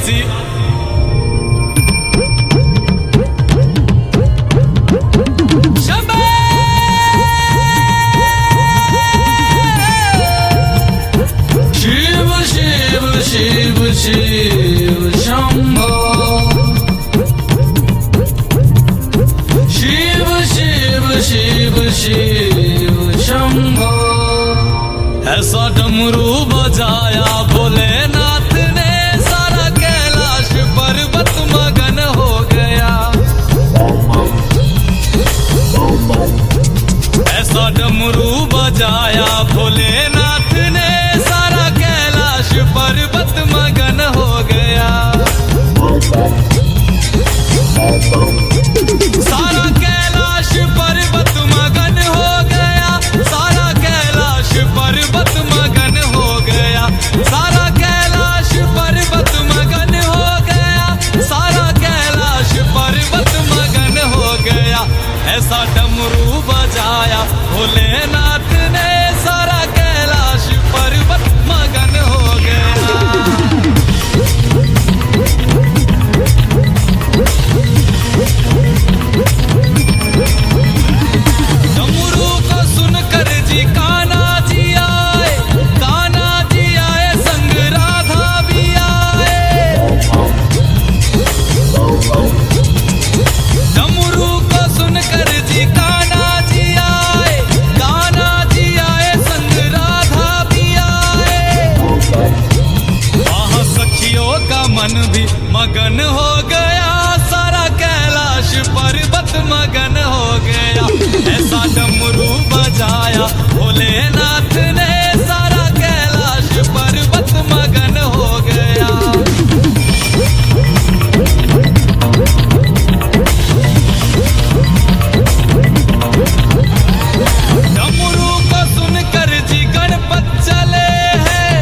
सी शिव शिव शिव शिव शंभो शिव शिव शिव शिव शंभो। ऐसा डमरू बजाया भोलेनाथ ने सारा कैलाश पर्वत मगन हो गया। ऐसा डमरू बजाया भोलेनाथ ने सारा कैलाश पर्वत मगन हो गया। सारा कैलाश पर्वत मगन हो गया। सारा कैलाश पर्वत मगन हो गया। सारा कैलाश पर्वत मगन हो गया। सारा कैलाश पर्वत मगन हो गया। ऐसा डमरू बजाया भोलेनाथ ने सारा कैलाश पर्वत मगन हो गया। डमरू को सुनकर जी कान्हा जी आए। कान्हा जी आए संग राधा भी आए। डमरू को सुनकर जी कान्हा जी आए। कान्हा जी आए संग राधा भी आए। वहाँ सखियों का मन भी मगन हो गया। सारा कैलाश पर्वत मगन हो गया। ऐसा डमरू बजाया भोलेनाथ ने सारा कैलाश पर्वत मगन हो गया। डमरू को सुनकर जी गणपत चले हैं।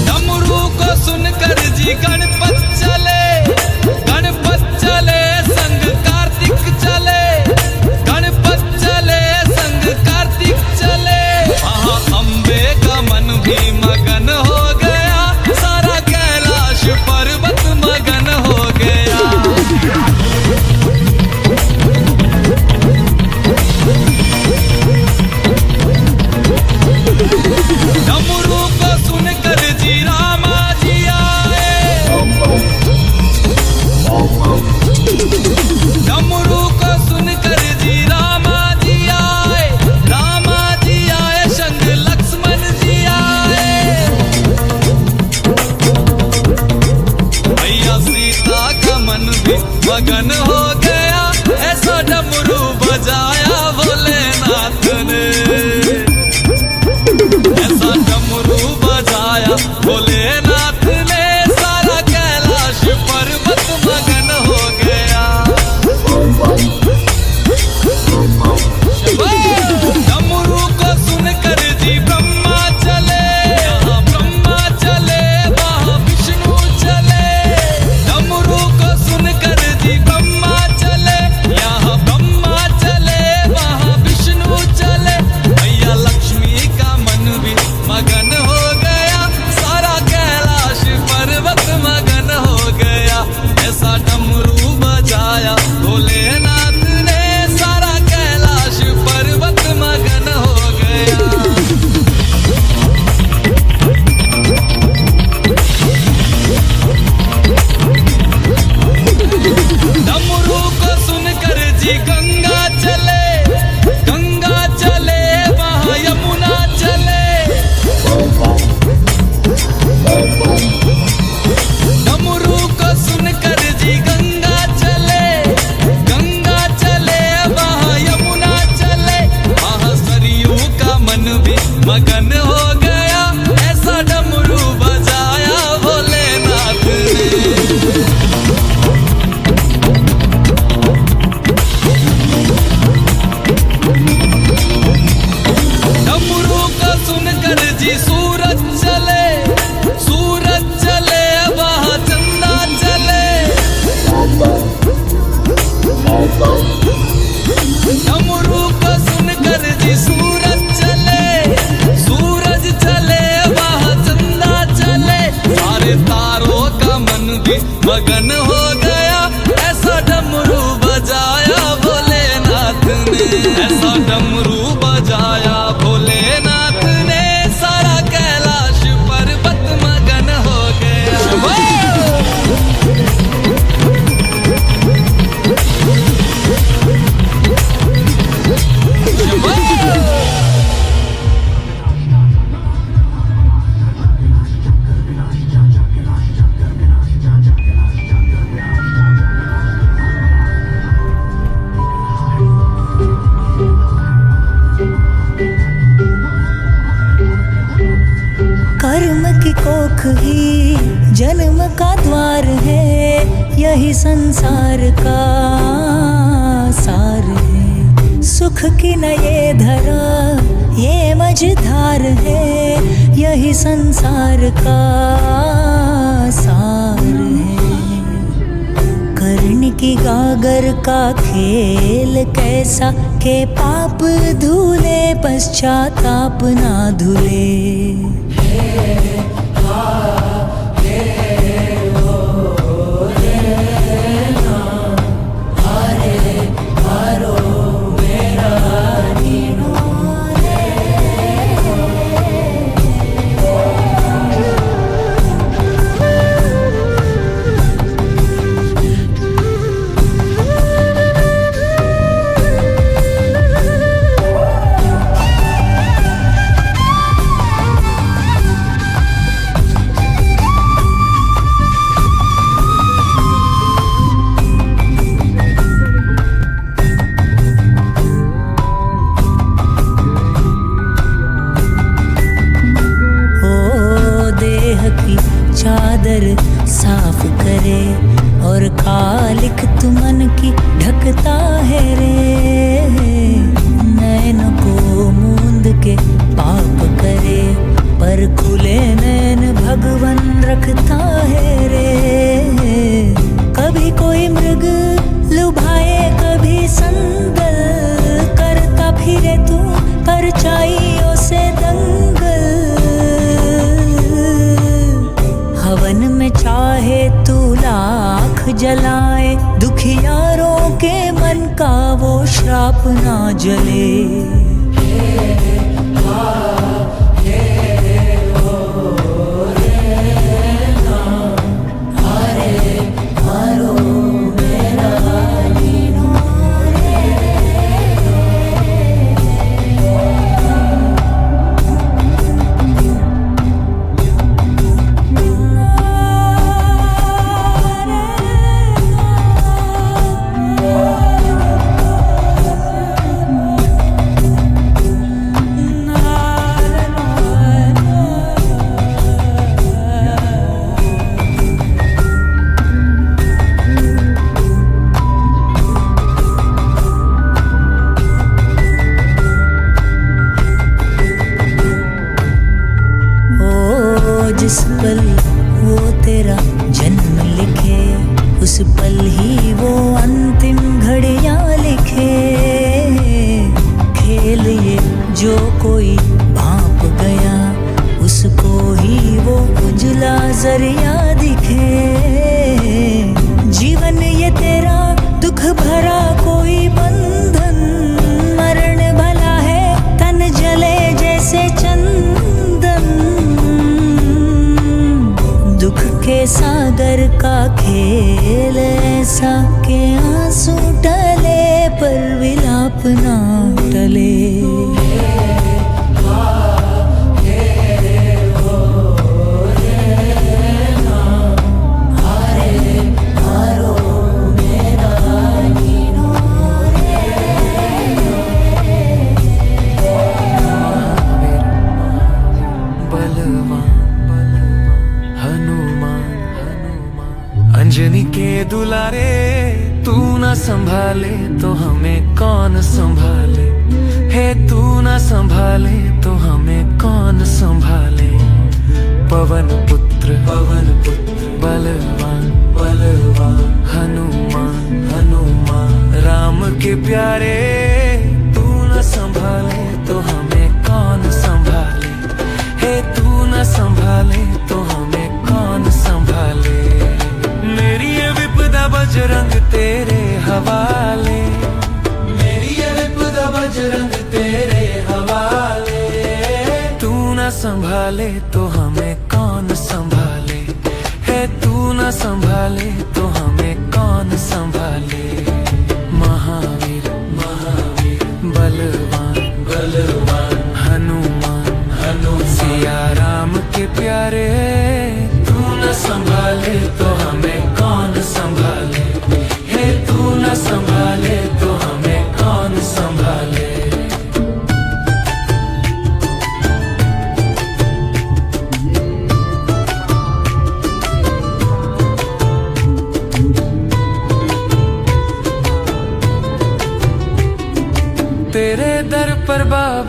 डमरू को सुनकर जी गणपत चले। गणपत चले संग कार्तिक चले। गणपत चले संग कार्तिक चले। वहाँ अम्बे का मन भी मगन हो गया। सारा कैलाश पर्वत मगन हो गया। डमरू को सुनकर जी रामा जी आए। डमरू को सुनकर जी रामा जी आए। रामा जी आए संग लक्ष्मण जी आए। भैया सीता का मन भी मगन हो गया। ऐसा डमरू बजाया भोलेनाथ ने। ऐसा डमरू बजाया भोलेनाथ ने सारा कैलाश पर्वत मगन हो गया। डमरू को सुनकर जी ब्रह्मा चले। यहाँ ब्रह्मा चले वहाँ विष्णु चले। डमरू को सुनकर जी ब्रह्मा भी मगन हो गया। ऐसा डमरू बजाया भोलेनाथ ने, ऐसा डमरू बजाया भोलेनाथ ने, सारा कैलाश पर्वत मगन हो गया। कर्म की कोख ही जन्म का द्वार है, यही संसार का सार है। सुख की न ये धरा ये मझधार है, यही संसार का सार है। कर्ण की गागर का खेल कैसा के पाप धूले पश्चाताप ना धुले। चादर साफ करे और कालिख तुमन की ढकता है रे। नैन को मूंद के पाप करे पर खुले नैन भगवन रखता है रे। कभी कोई मृग लुभाए कभी संदल, करता फिरे तू परछाइयों से दंगल। हवन में चाहे तू लाख जलाए, दुखियारों के मन का वो श्राप ना जले। जिस पल वो तेरा जन्म लिखे, उस पल ही वो अंतिम घड़ियां लिखे। खेल ये जो कोई भांप गया, उसको ही वो उजला जरिया दिखे। जीवन ये तेरा दुख भरा कोई बंधन, मरण भला है तन जले जैसे चंदन। दुख के सागर का खेल ऐसा के आंसू टले पर विलाप ना टले। अंजनी के दुलारे तू ना संभाले तो हमें कौन संभाले। हे तू ना संभाले तो हमें कौन संभाले। पवन पुत्र बलवान हनुमान राम के प्यारे तू ना संभाले तो हमें कौन संभाले। हे तू ना संभाले तो हमें कौन संभाले। बजरंग तेरे हवाले, मेरी ये खुदा बजरंग तेरे हवाले। तू न संभाले तो हमें कौन संभाले, है तू न संभाले तो हमें कौन संभाले। महावीर महावीर बलवान बलवान हनुमान हनुमान सिया राम के प्यारे, तू न संभाले तो हमें कौन संभाले, हे तू न संभाले तो हमें कौन संभाले। तेरे दर पर बाबा